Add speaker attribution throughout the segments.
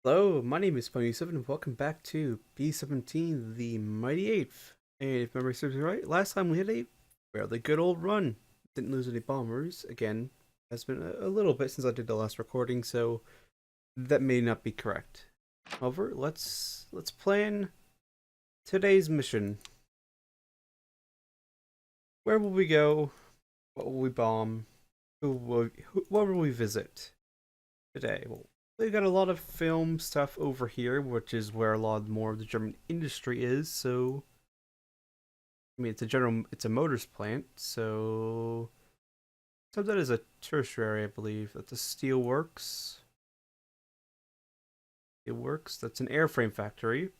Speaker 1: Hello, my name is B17 and welcome back to B17, the Mighty Eighth. And if memory serves me right, last time we had a fairly good old run. Didn't lose any bombers. Again, has been a little bit since I did the last recording, so that may not be correct. However, let's plan today's mission. Where will we go? What will we bomb? What will we visit today? Well, we got a lot of film stuff over here, which is where a lot more of the German industry is. So, I mean, it's a motors plant. So that is a tertiary, I believe. That's a steelworks. Steelworks. That's an airframe factory.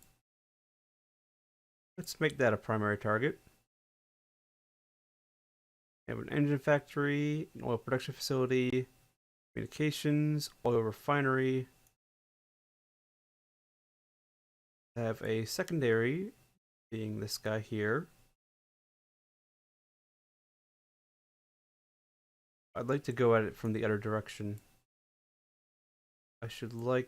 Speaker 1: Let's make that a primary target. We have an engine factory, an oil production facility, communications, oil refinery. Have a secondary, being this guy here. I'd like to go at it from the other direction. I should come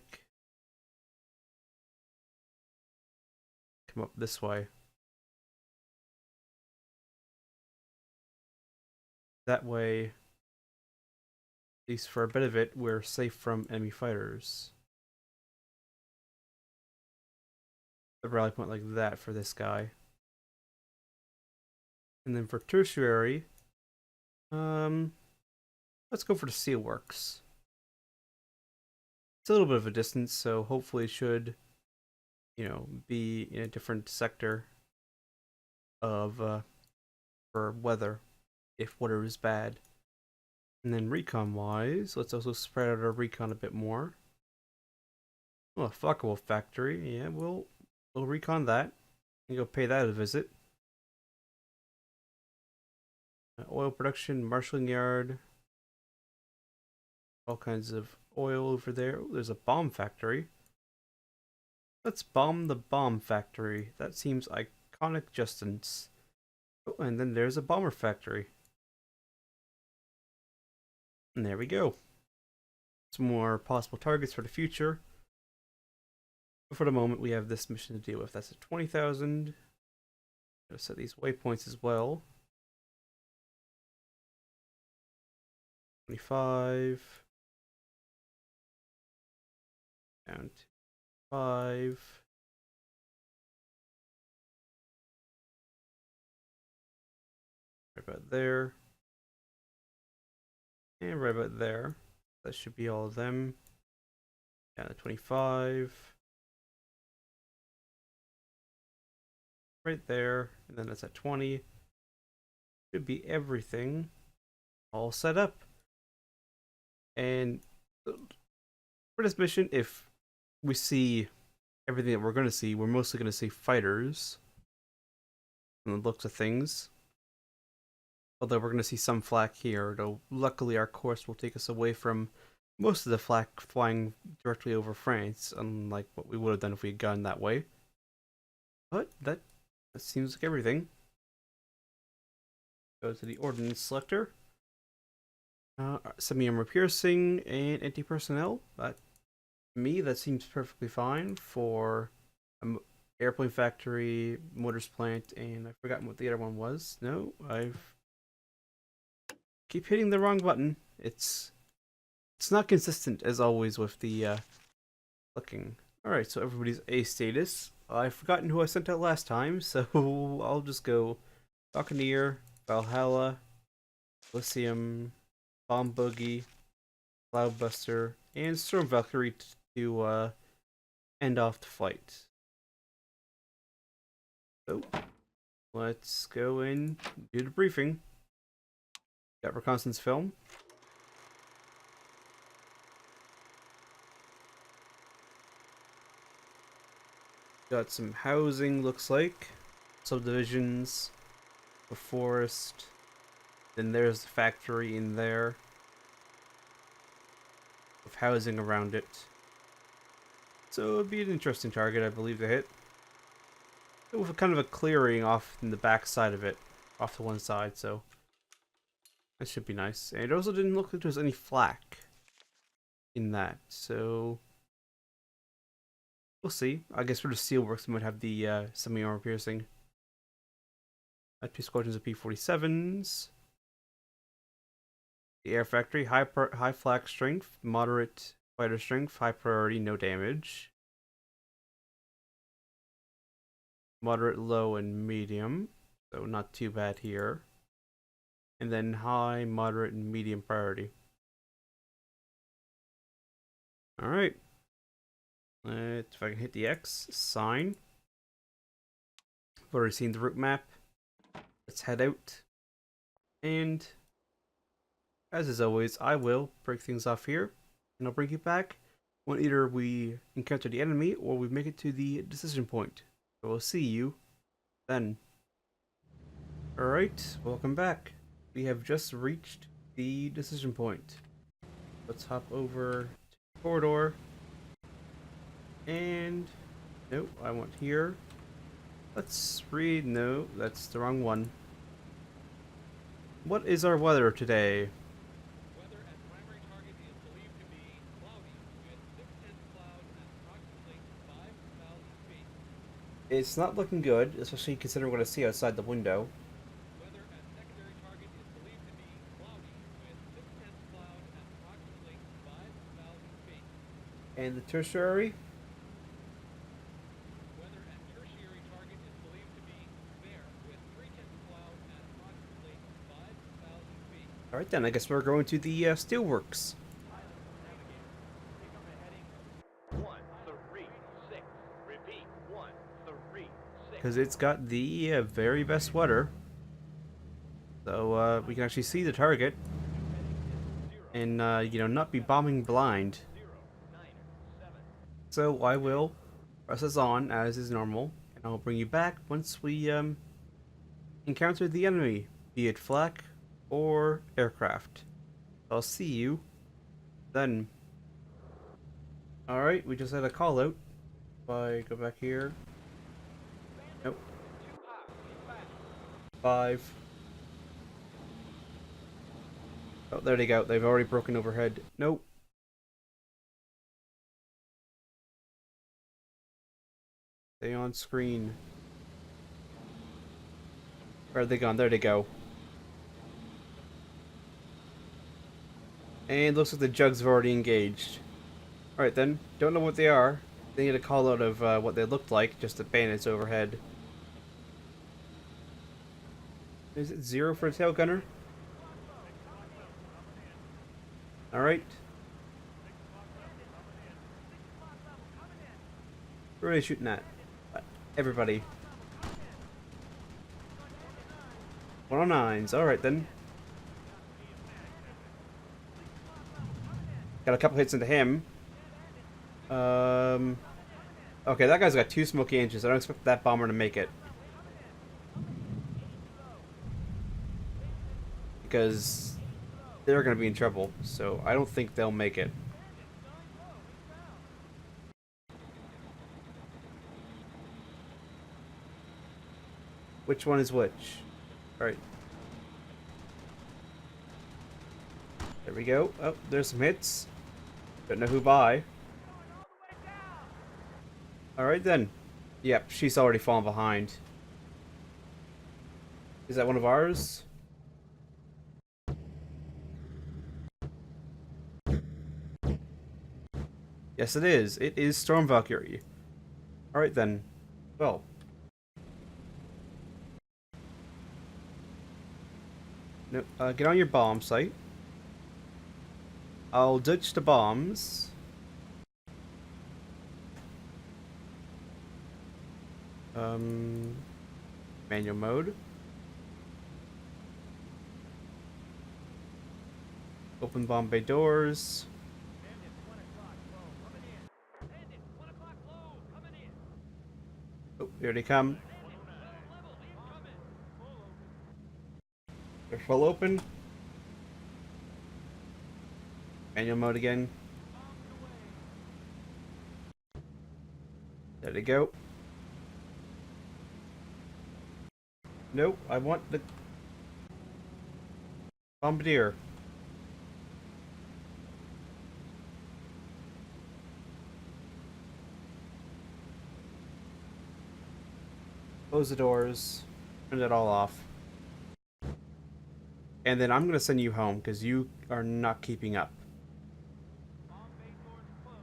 Speaker 1: up this way. That way, at least for a bit of it, we're safe from enemy fighters. A rally point like that for this guy. And then for tertiary, let's go for the steelworks. It's a little bit of a distance, so hopefully it should, be in a different sector of for weather if weather is bad. And then recon wise, let's also spread out our recon a bit more. Oh, Focke-Wulf factory, yeah, we'll recon that and go pay that a visit. Oil production, marshalling yard, all kinds of oil over there. Oh, there's a bomb factory. Let's bomb the bomb factory. That seems iconic justice. Oh, and then there's a bomber factory. And there we go. Some more possible targets for the future. But for the moment, we have this mission to deal with. That's at 20,000. Gotta set these waypoints as well. 25. Down to 5. Right about there. And right about there. That should be all of them. Down to 25. Right there. And then that's at 20. Should be everything all set up. And for this mission, if we see everything that we're going to see, we're mostly going to see fighters from the looks of things. Although we're going to see some flak here, though luckily our course will take us away from most of the flak flying directly over France, unlike what we would have done if we had gone that way. But that seems like everything. Go to the ordnance selector. Semi-armor piercing and anti-personnel. That seems perfectly fine for an airplane factory, motors plant, and I've forgotten what the other one was. No, I've keep hitting the wrong button. It's not consistent as always with the clicking. Alright, so everybody's A status. I've forgotten who I sent out last time, so I'll just go Buccaneer, Valhalla, Lithium, Bomb Boogie, Cloudbuster, and Storm Valkyrie to end off the flight. So, let's go and do the briefing. Got reconnaissance film. Got some housing, looks like. Subdivisions, a forest. Then there's the factory in there. With housing around it. So it'd be an interesting target, I believe, to hit. With a kind of a clearing off in the back side of it. Off to one side, so that should be nice. And it also didn't look like there was any flak in that, so We'll see. I guess for the steelworks, we might have the semi-armor piercing. 2 squadrons of P-47s. The air factory, high flak strength, moderate fighter strength, high priority, no damage. Moderate, low, and medium, so not too bad here. And then high, moderate, and medium priority. Alright. If I can hit the X, sign. I've already seen the route map. Let's head out. And as is always, I will break things off here. And I'll bring you back when either we encounter the enemy or we make it to the decision point. So we'll see you then. Alright, welcome back. We have just reached the decision point. Let's hop over to the corridor. And nope, I want here. Let's read. No, that's the wrong one. What is our weather today?
Speaker 2: Weather at primary target is believed to be cloudy with thick clouds at approximately 5,000 feet.
Speaker 1: It's not looking good, especially considering what I see outside the window.
Speaker 2: Weather at secondary target is believed to be cloudy with thick clouds at approximately 5,000 feet.
Speaker 1: And the tertiary?
Speaker 2: Weather at tertiary target is believed to be fair with 3 clouds at approximately 5,000 feet.
Speaker 1: Alright then, I guess we're going to the steelworks.
Speaker 3: Pick up a heading 136. Repeat, 136.
Speaker 1: Because it's got the very best weather. So we can actually see the target. And, you know, not be bombing blind. So I will press us on as is normal. And I'll bring you back once we encounter the enemy. Be it flak or aircraft. I'll see you then. Alright, we just had a call out. If I go back here. Nope. 5. Oh, there they go. They've already broken overhead. Nope. Stay on screen. Where are they gone? There they go. And looks like the jugs have already engaged. Alright then. Don't know what they are. They need a call out of what they looked like. Just the bandits overhead. Is it 0 for a tail gunner? Alright. Who are they shooting at? Everybody. 109s. Alright then. Got a couple hits into him. Okay, that guy's got 2 smoky engines. I don't expect that bomber to make it. Because they're going to be in trouble. So I don't think they'll make it. Which one is which? Alright. There we go. Oh, there's some hits. Don't know who by. Alright then. Yep, she's already fallen behind. Is that one of ours? Yes, it is. It is Storm Valkyrie. Alright then. Well. No, get on your bomb site. I'll ditch the bombs. Manual mode. Open bomb bay doors. Oh, here they come. They're full open. Manual mode again. There they go. Nope, I want the bombardier. Close the doors. Turn it all off. And then I'm going to send you home because you are not keeping up.
Speaker 2: All bay doors closed.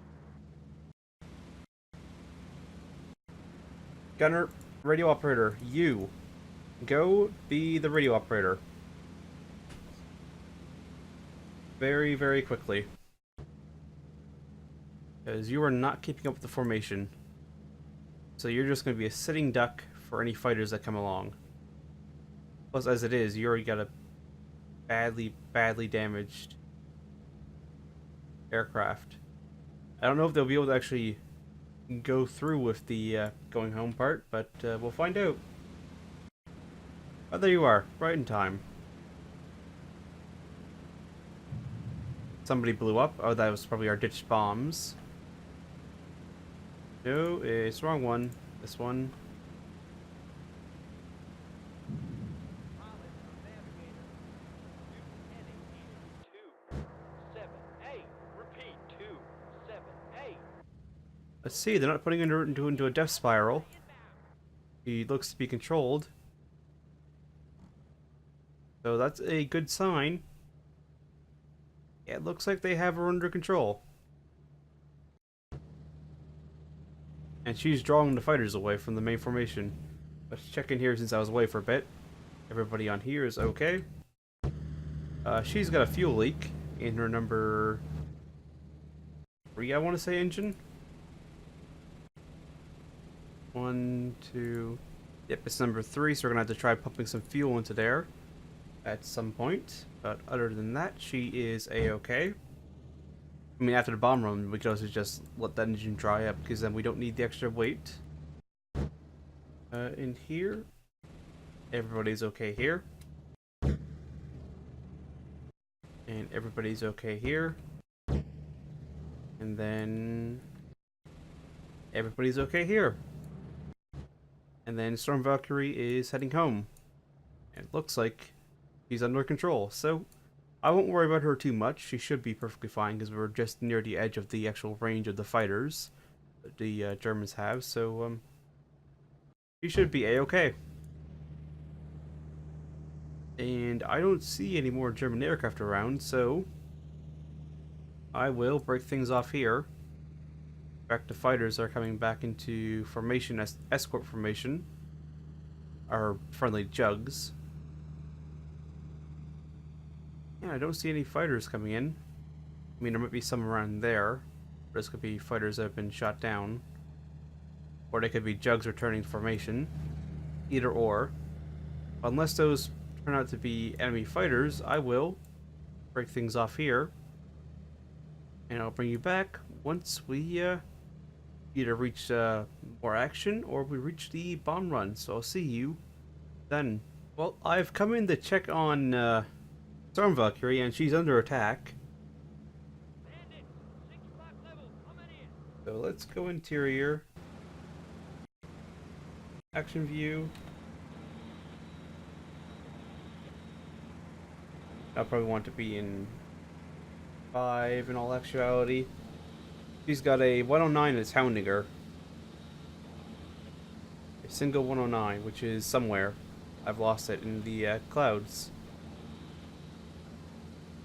Speaker 1: Gunner, radio operator, you. Go be the radio operator. Very, very quickly. Because you are not keeping up with the formation. So you're just going to be a sitting duck for any fighters that come along. Plus, as it is, you already got a badly, badly damaged aircraft. I don't know if they'll be able to actually go through with the going home part, but we'll find out. Oh, there you are, right in time. Somebody blew up. Oh, that was probably our ditched bombs. No, it's the wrong one. This one.
Speaker 3: Pilot, navigator. Heading 278. Repeat, 278.
Speaker 1: Let's see, they're not putting him into a death spiral. He looks to be controlled. So that's a good sign. Yeah, it looks like they have her under control. And she's drawing the fighters away from the main formation. Let's check in here since I was away for a bit. Everybody on here is okay. She's got a fuel leak in her number 3, I want to say, engine. 1, 2... Yep, it's number 3, so we're going to have to try pumping some fuel into there at some point. But other than that, she is a-okay. I mean, after the bomb run, we could also just let that engine dry up, because then we don't need the extra weight. In here, everybody's okay here. And everybody's okay here. And then everybody's okay here. And then Storm Valkyrie is heading home. And it looks like she's under control, so I won't worry about her too much. She should be perfectly fine because we're just near the edge of the actual range of the fighters that the Germans have, so she should be a-okay. And I don't see any more German aircraft around, so I will break things off here. In fact, the fighters are coming back into formation as escort formation. Our friendly jugs. Yeah, I don't see any fighters coming in. I mean, there might be some around there. This could be fighters that have been shot down. Or they could be jugs returning to formation. Either or. Unless those turn out to be enemy fighters, I will break things off here. And I'll bring you back once we either reach more action or we reach the bomb run. So I'll see you then. Well, I've come in to check on Storm Valkyrie, and she's under attack.
Speaker 2: Bandit, 6 o'clock level, coming in.
Speaker 1: So let's go interior. Action view. I'll probably want to be in 5 in all actuality. She's got a 109 that's hounding her. A single 109, which is somewhere. I've lost it in the clouds.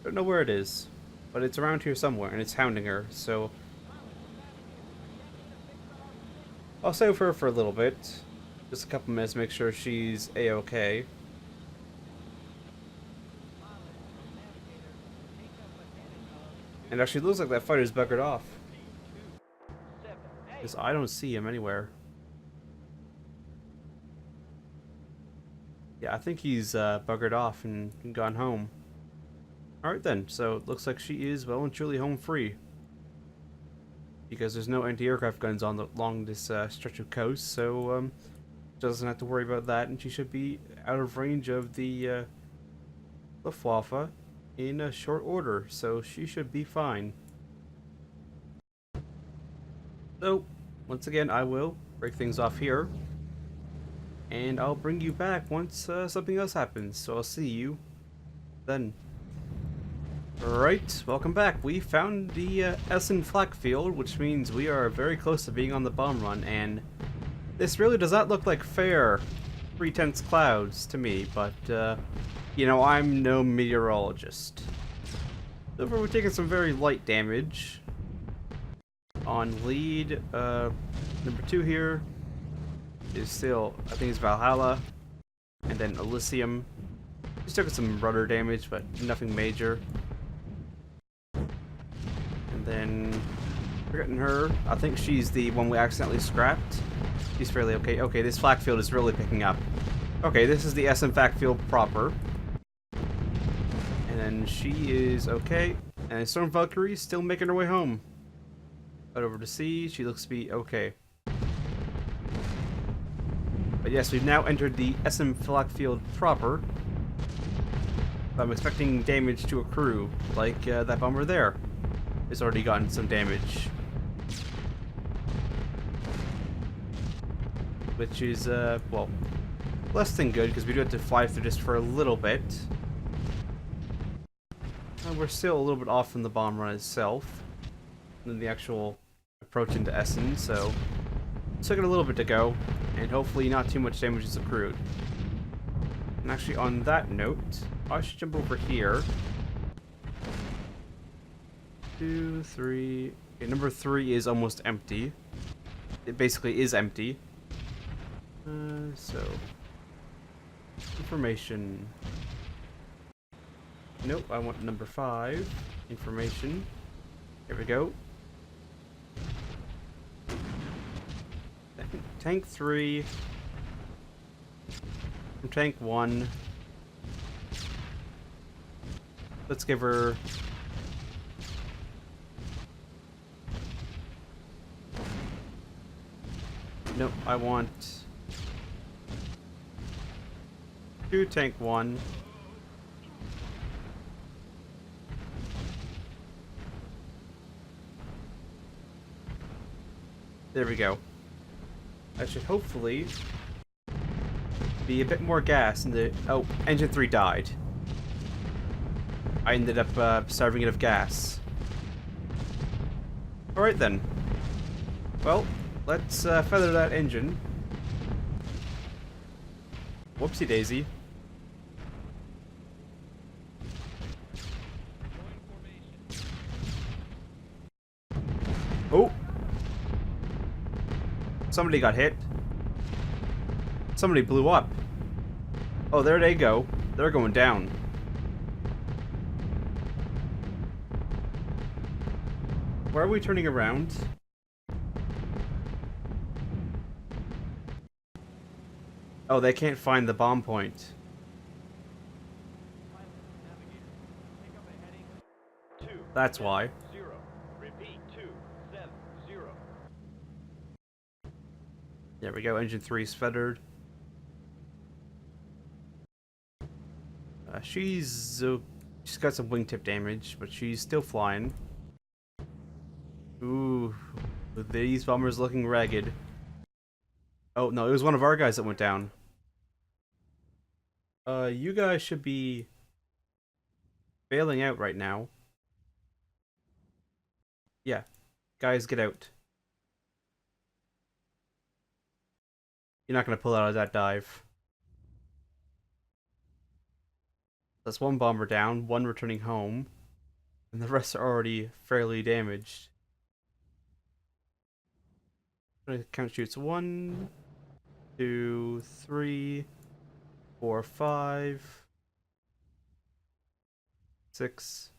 Speaker 1: Don't know where it is, but it's around here somewhere, and it's hounding her, so I'll save her for a little bit. Just a couple minutes, make sure she's a-okay. And actually, it looks like that fighter's buggered off. Because I don't see him anywhere. Yeah, I think he's buggered off and gone home. Alright then, so it looks like she is well and truly home free. Because there's no anti-aircraft guns along this stretch of coast, so doesn't have to worry about that, and she should be out of range of the Luftwaffe in a short order, so she should be fine. So, once again, I will break things off here, and I'll bring you back once something else happens, so I'll see you then. Right, welcome back. We found the Essen flak field, which means we are very close to being on the bomb run, and This really does not look like fair 3/10 clouds to me, but, you know, I'm no meteorologist. So far, we're taking some very light damage. On lead, number 2 here is still, I think it's Valhalla, and then Elysium. Just took some rudder damage, but nothing major. And then, forgetting her, I think she's the one we accidentally scrapped. She's fairly okay. Okay, this flak field is really picking up. Okay, this is the Essen flak field proper. And then she is okay. And Storm Valkyrie is still making her way home. But over to sea, she looks to be okay. But yes, we've now entered the Essen flak field proper. I'm expecting damage to accrue, like that bomber there. It's already gotten some damage. Which is, well, less than good, because we do have to fly through this for a little bit. And we're still a little bit off from the bomb run itself, than the actual approach into Essen, so it took it a little bit to go, and hopefully not too much damage is accrued. And actually, on that note, I should jump over here. 2, 3... Okay, number 3 is almost empty. It basically is empty. So... Information. Nope, I want number 5. Information. Here we go. Tank 3. From tank 1. Let's give her... Nope, I want... 2 tank 1. There we go. That should hopefully be a bit more gas in the... Oh, engine 3 died. I ended up starving it of gas. Alright then. Well, let's feather that engine. Whoopsie daisy. Oh! Somebody got hit. Somebody blew up. Oh, there they go. They're going down. Why are we turning around? Oh, they can't find the bomb point. That's why.
Speaker 3: Repeat, 270.
Speaker 1: There we go, engine 3's feathered. She's got some wingtip damage, but she's still flying. Ooh, these bombers looking ragged. Oh no, it was one of our guys that went down. You guys should be bailing out right now. Yeah, guys, get out. You're not gonna pull out of that dive. That's one bomber down, one returning home, and the rest are already fairly damaged. Count shoots 1, 2, 3, 4, 5, 6.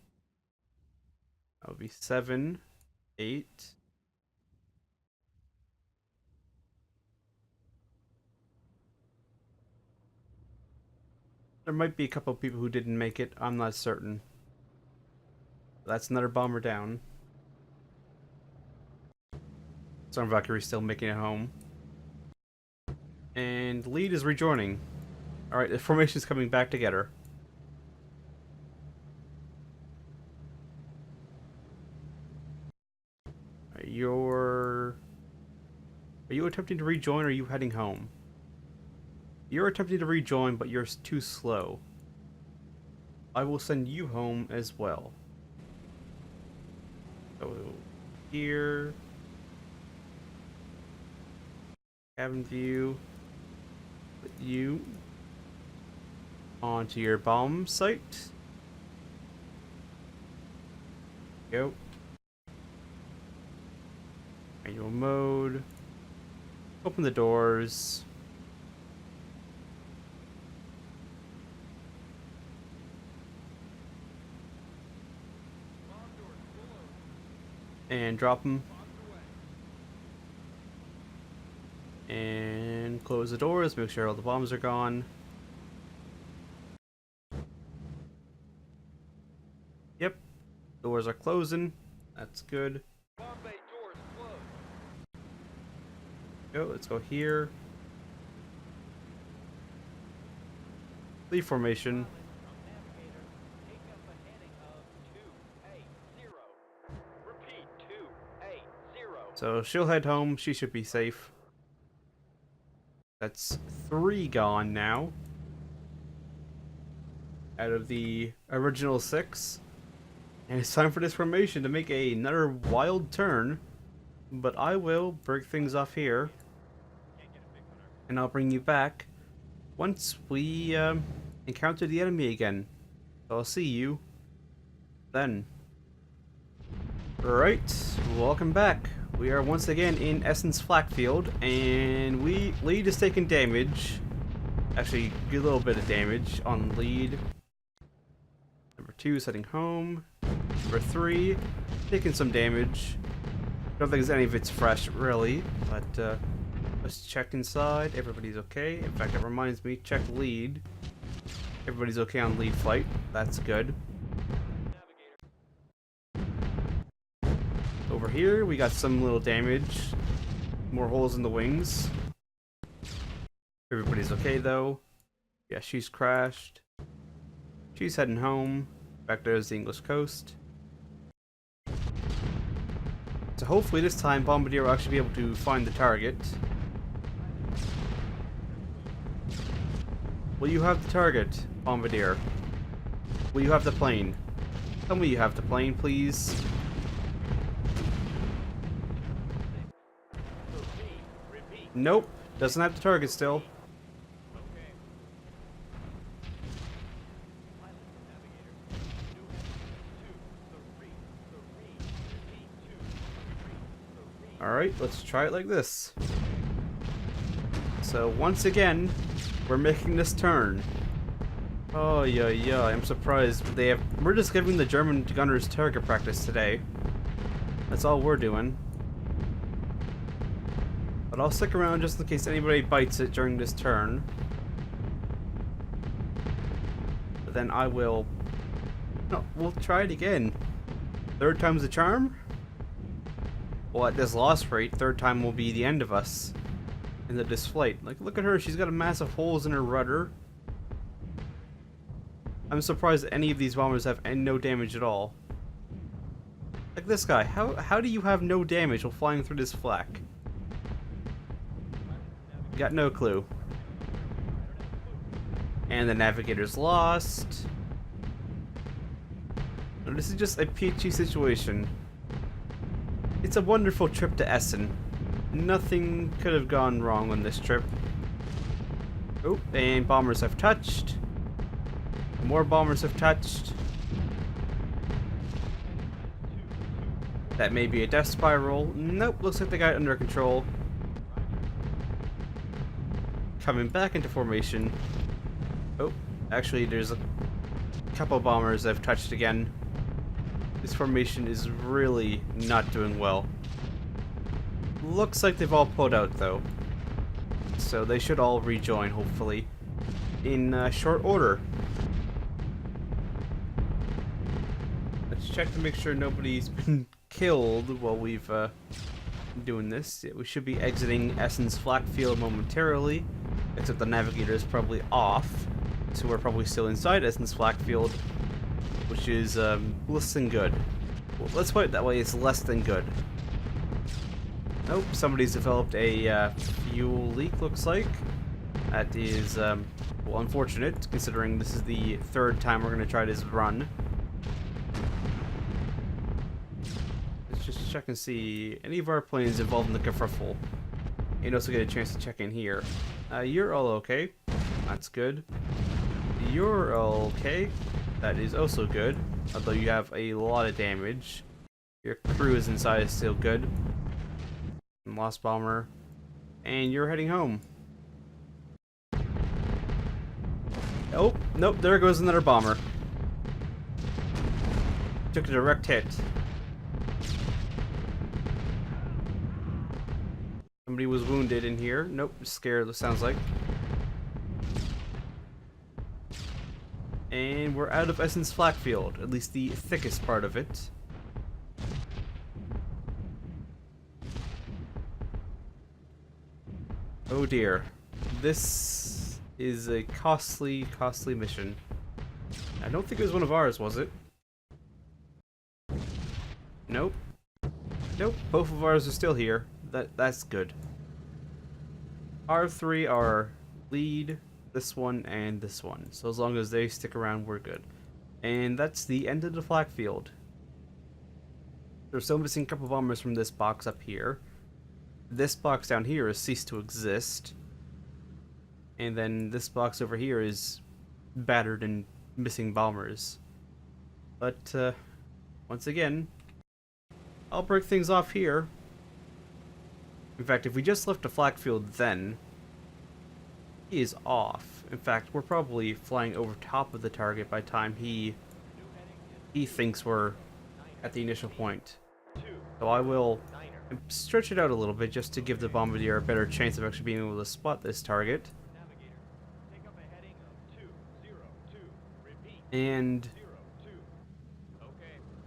Speaker 1: That would be 7, 8. There might be a couple of people who didn't make it. I'm not certain. That's another bomber down. Storm Valkyrie still making it home. And lead is rejoining. Alright, the formation's coming back together. Are you attempting to rejoin or are you heading home? You're attempting to rejoin, but you're too slow. I will send you home as well. So, here... cabin view. Put you onto your bomb site. Go. Manual mode. Open the doors.
Speaker 2: Bomb doors full open.
Speaker 1: And drop them.
Speaker 2: Bombs away.
Speaker 1: And close the doors. Make sure all the bombs are gone. Yep. Doors are closing. That's good.
Speaker 2: Bomb bay doors closed.
Speaker 1: Go. Let's go here. Leave formation.
Speaker 3: From navigator, take up a heading of 280. Repeat, 280.
Speaker 1: So she'll head home. She should be safe. That's 3 gone now. Out of the original 6. And it's time for this formation to make another wild turn. But I will break things off here. And I'll bring you back once we encounter the enemy again. So I'll see you then. Right, welcome back. We are once again in Essen's flak field, and lead is taking damage. Actually, a little bit of damage on lead. Number 2 is heading home. Number 3 taking some damage. Don't think any of it's fresh really, but let's check inside. Everybody's okay. In fact, that reminds me, check lead. Everybody's okay on lead flight. That's good. Over here, we got some little damage. More holes in the wings. Everybody's okay though. Yeah, she's crashed. She's heading home. Back there's the English coast. So hopefully this time Bombardier will actually be able to find the target. Will you have the target, Bombardier? Will you have the plane? Tell me you have the plane, please. Nope, doesn't have the target still.
Speaker 2: Okay.
Speaker 3: Pilot, navigator, new heading 2, 3,
Speaker 1: Alright, let's try it like this. So once again, we're making this turn. Oh yeah, I'm surprised we're just giving the German gunners target practice today. That's all we're doing. But I'll stick around just in case anybody bites it during this turn. But then I will... No, we'll try it again. 3rd time's the charm? Well, at this loss rate, 3rd time will be the end of us. In this flight. Like, look at her, she's got massive holes in her rudder. I'm surprised that any of these bombers have no damage at all. Like this guy, how do you have no damage while flying through this flak? Got no clue. And the navigator's lost. No, this is just a peachy situation. It's a wonderful trip to Essen. Nothing could have gone wrong on this trip. Oh, and bombers have touched. More bombers have touched. That may be a death spiral. Nope, looks like they got it under control. Coming back into formation. Oh, actually there's a couple bombers that have touched again. This formation is really not doing well. Looks like they've all pulled out though. So they should all rejoin hopefully in short order. Let's check to make sure nobody's been killed while we've been doing this. Yeah, we should be exiting Essen's flak field momentarily. Except the navigator is probably off, so we're probably still inside Essen's flak field, which is less than good. Well, let's put it that way, it's less than good. Nope, somebody's developed a fuel leak, looks like. That is, well, unfortunate, considering this is the 3rd time we're going to try this run. Let's just check and see any of our planes involved in the kerfuffle. And also get a chance to check in here. You're all okay. That's good. You're all okay. That is also good. Although you have a lot of damage. Your crew is inside is still good. And lost bomber. And you're heading home. Oh, nope, there goes another bomber. Took a direct hit. Somebody was wounded in here. Nope, scared, it sounds like. And we're out of Essen's flak field, at least the thickest part of it. Oh dear. This is a costly, costly mission. I don't think it was one of ours, was it? Nope. Nope, both of ours are still here. That's good. Our three are lead, this one, and this one. So as long as they stick around, we're good. And that's the end of the flak field. We're still missing a couple bombers from this box up here. This box down here has ceased to exist. And then this box over here is battered and missing bombers. But, once again, I'll break things off here. In fact, if we just left the flak field then, he is off. In fact, we're probably flying over top of the target by the time he thinks we're at the initial point. So I will stretch it out a little bit just to give the bombardier a better chance of actually being able to spot this target. And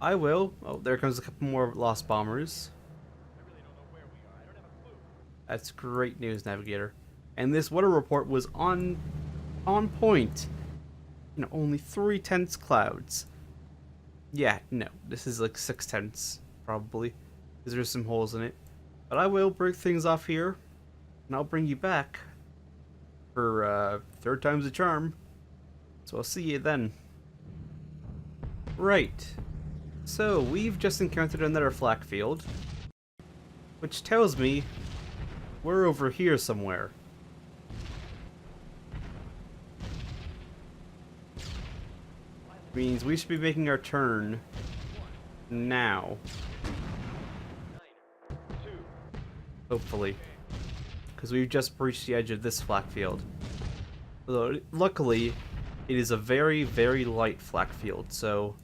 Speaker 1: I will. Oh, there comes a couple more lost bombers. That's great news, Navigator. And this weather report was on point. You know, only 3/10 clouds. Yeah, no, this is like 6/10 probably, because there's some holes in it. But I will break things off here, and I'll bring you back for third time's a charm. So I'll see you then. Right. So we've just encountered another flak field, which tells me we're over here somewhere. Means we should be making our turn now. Hopefully. Because we've just breached the edge of this flak field. Although, luckily, it is a very, very light flak field, so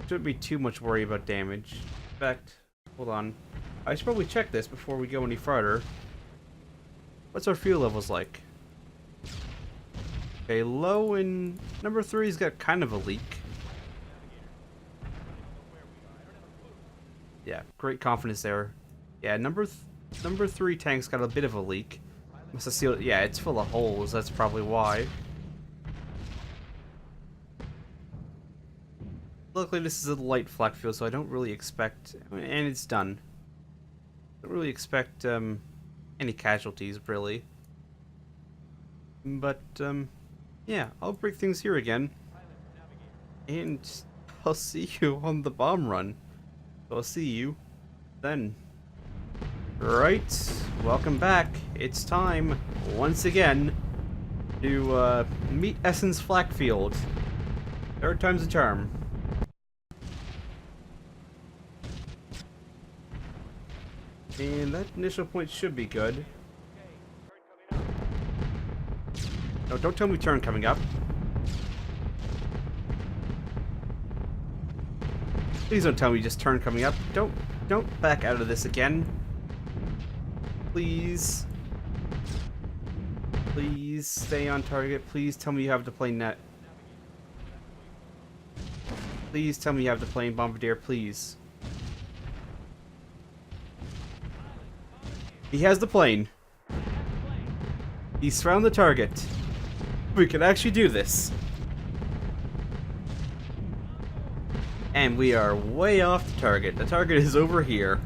Speaker 1: shouldn't be too much worry about damage. In fact, hold on. I should probably check this before we go any farther. What's our fuel levels like? Okay, low, and number 3's got kind of a leak. Yeah, great confidence there. Yeah, number 3 tank's got a bit of a leak. Must have sealed. Yeah, it's full of holes. That's probably why. Luckily, this is a light flak field, so I don't really expect. And it's done. Don't really expect any casualties, really. But yeah, I'll break things here again, and I'll see you on the bomb run. I'll see you then. Right, welcome back. It's time, once again, to meet Essen's flak field. Third time's a charm. And that initial point should be good. No, don't tell me turn coming up. Please don't tell me just turn coming up. Don't back out of this again. Please. Please stay on target. Please tell me you have the plane net. Please tell me you have the plane bombardier, please. He has the plane. He's found the target. We can actually do this. And we are way off the target. The target is over here.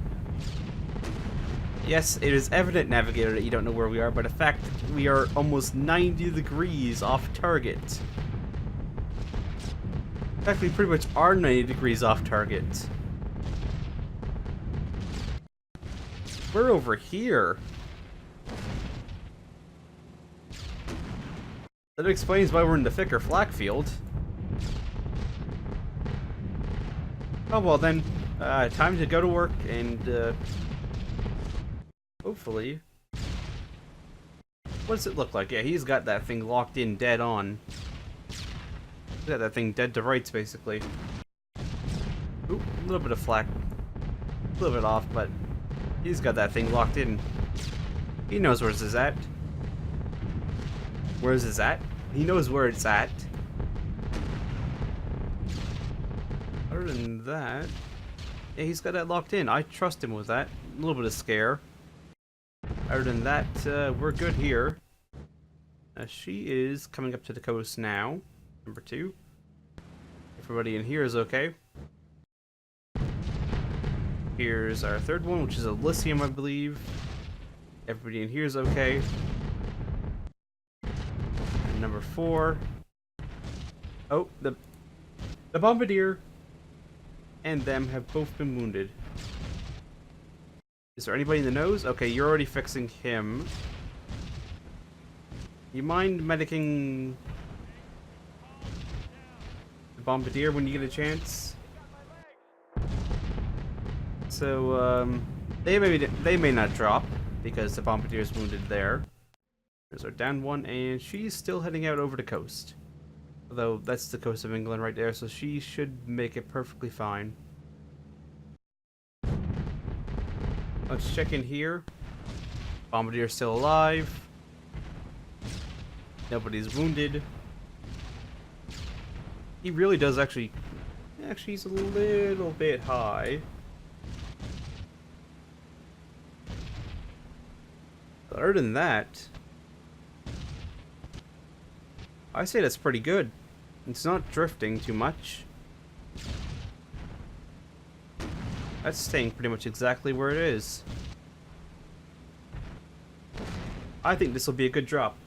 Speaker 1: Yes, it is evident, Navigator, that you don't know where we are, but the fact that we are almost 90 degrees off target. In fact, we pretty much are 90 degrees off target. We're over here. That explains why we're in the thicker flak field. Oh well then, time to go to work and hopefully. What does it look like? Yeah, he's got that thing locked in dead on. He's got that thing dead to rights basically. Ooh, a little bit of flak. A little bit off, but he's got that thing locked in. He knows where's his at. Where's his at? He knows where it's at. Other than that, yeah, he's got that locked in. I trust him with that. A little bit of scare. Other than that, we're good here. She is coming up to the coast now. Number 2. Everybody in here is okay. Here's our 3rd one, which is Elysium, I believe. Everybody in here is okay. And number 4. Oh, the Bombardier and them have both been wounded. Is there anybody in the nose? Okay, you're already fixing him. You mind medicing the Bombardier when you get a chance? So, they may not drop because the Bombardier is wounded there. There's our down one, and she's still heading out over the coast. Although that's the coast of England right there, so she should make it perfectly fine. Let's check in here. Bombardier's still alive. Nobody's wounded. He really does actually he's a little bit high. But other than that, I say that's pretty good. It's not drifting too much. That's staying pretty much exactly where it is. I think this will be a good drop.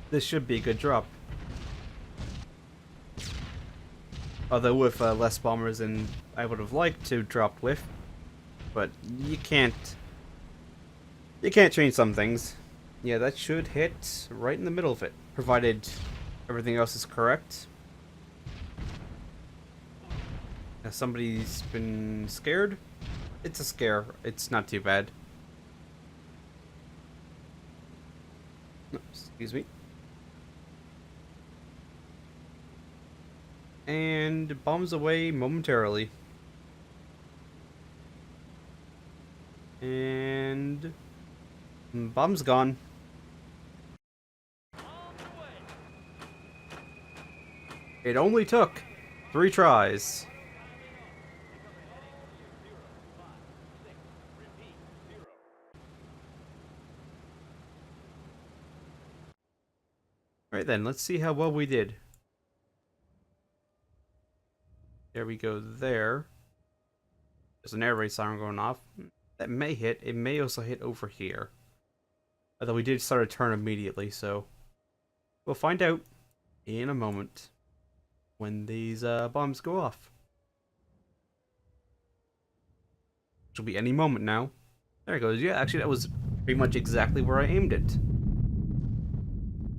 Speaker 1: This should be a good drop. Although with less bombers than I would have liked to drop with. But you can't change some things. Yeah, that should hit right in the middle of it, provided everything else is correct. Now somebody's been scared. It's a scare. It's not too bad. Excuse me. And bombs away momentarily. And bomb's gone. It only took 3 tries. Alright then, let's see how well we did. There we go there. There's an air raid siren going off. That may hit. It may also hit over here. Although we did start a turn immediately, so we'll find out in a moment when these bombs go off. Which will be any moment now. There it goes. Yeah, actually that was pretty much exactly where I aimed it.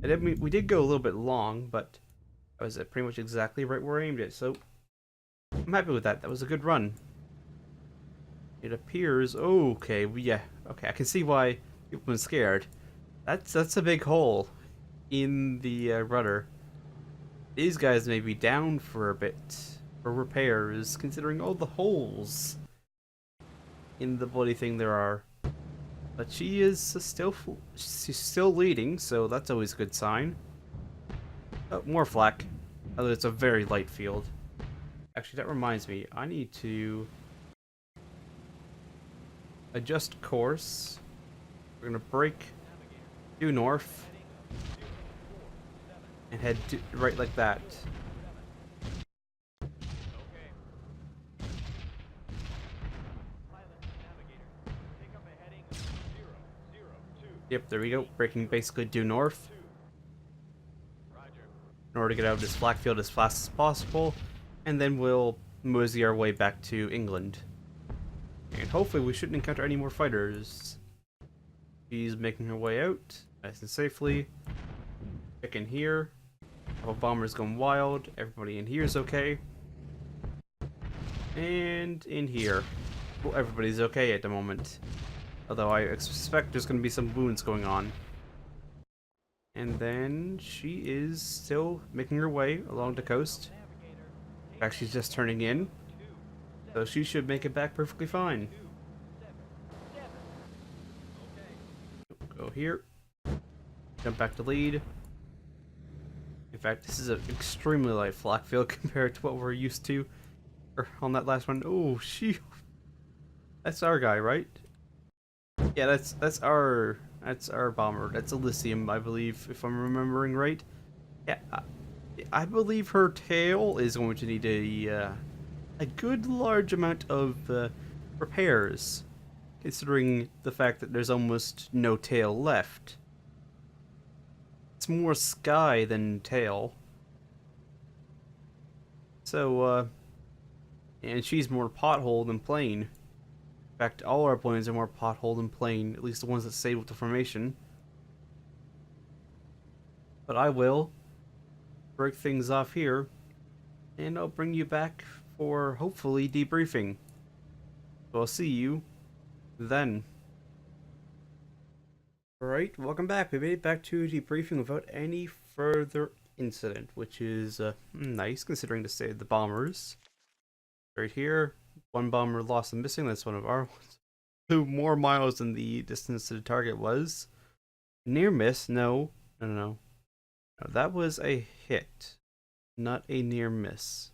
Speaker 1: And we did go a little bit long, but that was pretty much exactly right where I aimed it. So I'm happy with that. That was a good run. It appears okay. Yeah, okay. I can see why people have been scared. That's a big hole in the rudder. These guys may be down for a bit for repairs, considering all the holes in the bloody thing there are. But she's still leading, so that's always a good sign. Oh, more flak. Although it's a very light field. Actually, that reminds me, I need to adjust course. We're gonna break due north and head right like that. Yep, there we go. Breaking basically due north in order to get out of this flak field as fast as possible, and then we'll mosey our way back to England. And hopefully we shouldn't encounter any more fighters. She's making her way out nice and safely. Check in here. Couple bombers going wild. Everybody in here is okay. And in here. Well, everybody's okay at the moment. Although I suspect there's going to be some wounds going on. And then she is still making her way along the coast. In fact, she's just turning in. So she should make it back perfectly fine. Go here. Jump back to lead. In fact, this is an extremely light flak field compared to what we're used to on that last one. Oh, that's our guy, right? Yeah, that's our bomber. That's Elysium, I believe, if I'm remembering right. Yeah, I believe her tail is going to need a good large amount of repairs, considering the fact that there's almost no tail left. It's more sky than tail. So, and she's more pothole than plane. In fact, all our planes are more pothole than plane, at least the ones that stay with the formation. But I will break things off here, and I'll bring you back for, hopefully, debriefing. So I'll see you then. Alright, welcome back. We made it back to debriefing without any further incident, which is nice considering the state of the bombers. Right here, one bomber lost and missing. That's one of our ones. 2 more miles than the distance to the target was. Near miss? No. No, that was a hit, not a near miss.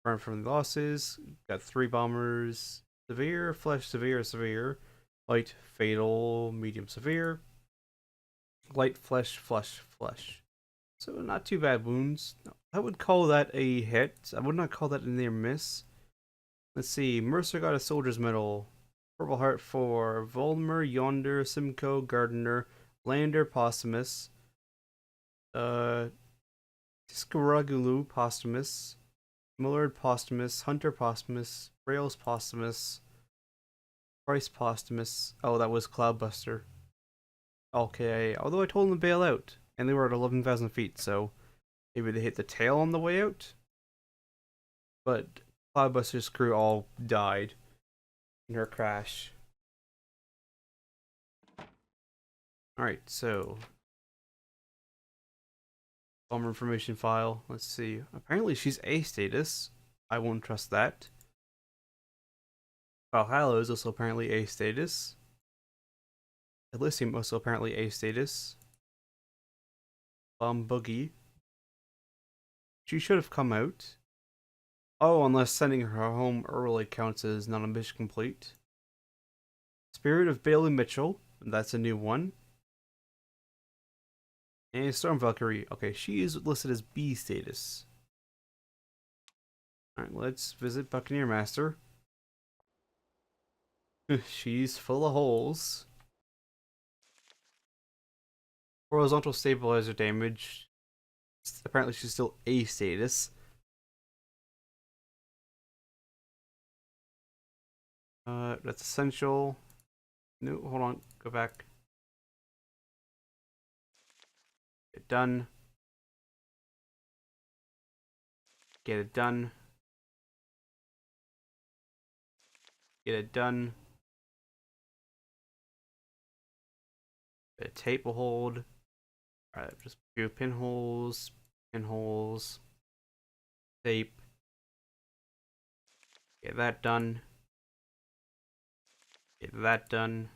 Speaker 1: Burn from the losses. Got 3 bombers. Severe, flesh, severe, severe. Light, fatal, medium, severe. Light, flesh, flesh, flesh. So not too bad wounds. No, I would call that a hit. I would not call that a near miss. Let's see. Mercer got a soldier's medal. Purple heart for Volmer, Yonder, Simcoe, Gardner, Lander, Posthumous. Tiskaragulu, Posthumous. Millard, Posthumous. Hunter, Posthumous. Rails, Posthumous. Price, Posthumous. Oh, that was Cloudbuster. Okay, although I told them to bail out, and they were at 11,000 feet, so maybe they hit the tail on the way out. But Cloudbuster's crew all died in her crash. Alright, so bomber information file. Let's see. Apparently she's A status. I won't trust that. Valhalla is also apparently A status. Elysium also apparently A status. Bomb Boogie. She should have come out. Oh, unless sending her home early counts as non-mission complete. Spirit of Bailey Mitchell. That's a new one. And Storm Valkyrie. Okay, she is listed as B status. Alright, let's visit Buccaneer Master. She's full of holes. Horizontal stabilizer damage. Apparently she's still A status. That's essential. No, hold on. Go back. Get done. Get it done. Get it done. Bit of tape will hold. Alright, just do pinholes, pinholes, tape. Get that done. Get that done.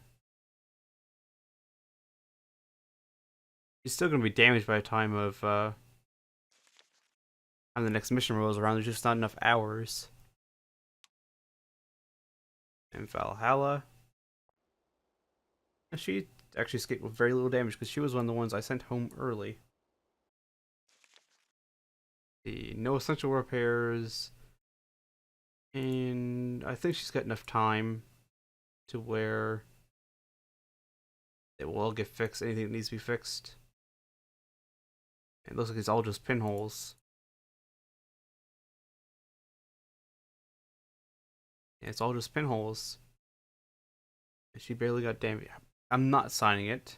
Speaker 1: She's still gonna be damaged by the time of time the next mission rolls around. There's just not enough hours. And Valhalla. And she actually escaped with very little damage because she was one of the ones I sent home early. No essential repairs. And I think she's got enough time to where it will all get fixed. Anything that needs to be fixed. It looks like it's all just pinholes. Yeah, it's all just pinholes. She barely got damaged. I'm not signing it.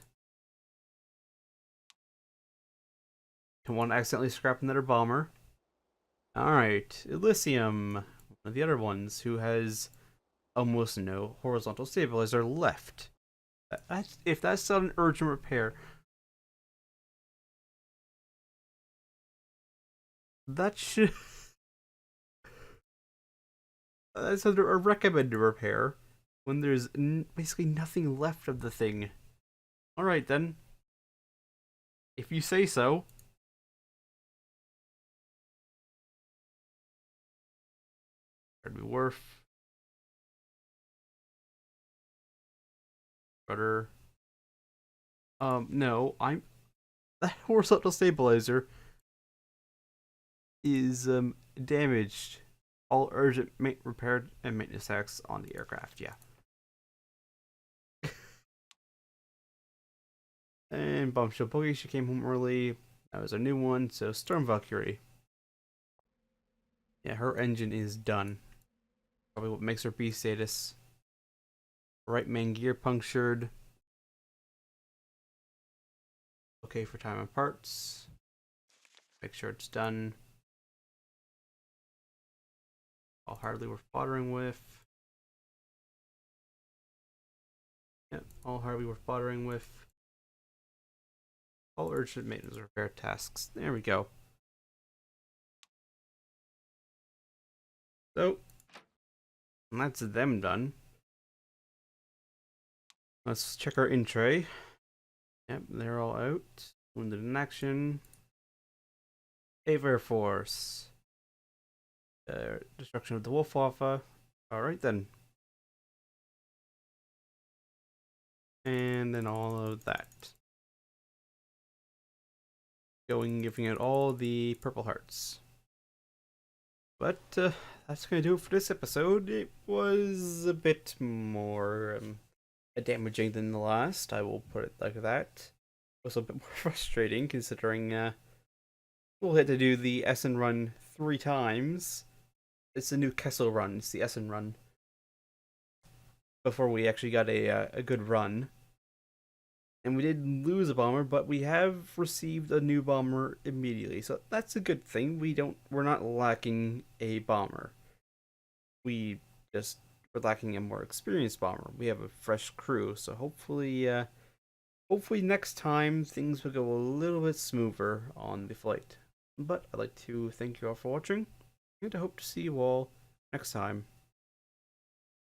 Speaker 1: Don't want to accidentally scrap another bomber. Alright, Elysium. One of the other ones who has almost no horizontal stabilizer left. If that's not an urgent repair, that should. That's under a recommended repair when there's basically nothing left of the thing. Alright then. If you say so. That'd be worth. Rudder. No, I'm. That horizontal stabilizer is damaged. All urgent repair and maintenance tasks on the aircraft. Yeah. And Bombshell Boogie, she came home early. That was a new one. So Storm Valkyrie. Yeah, her engine is done. Probably what makes her B status. Right main gear punctured. Okay for time and parts. Make sure it's done. All hardly worth bothering with. Yep, all hardly worth bothering with. All urgent maintenance repair tasks. There we go. So, and that's them done. Let's check our in tray. Yep, they're all out. Wounded in action. Air Force. Destruction of the Wolf Alpha. Alright then. And then all of that. Giving it all the purple hearts. But that's going to do it for this episode. It was a bit more damaging than the last. I will put it like that. It was a bit more frustrating considering we'll have to do the Essen run 3 times. It's the new Kessel run. It's the Essen run. Before we actually got a good run. And we did lose a bomber, but we have received a new bomber immediately. So that's a good thing. We're not lacking a bomber. We're lacking a more experienced bomber. We have a fresh crew, so hopefully next time things will go a little bit smoother on the flight. But I'd like to thank you all for watching, and I hope to see you all next time.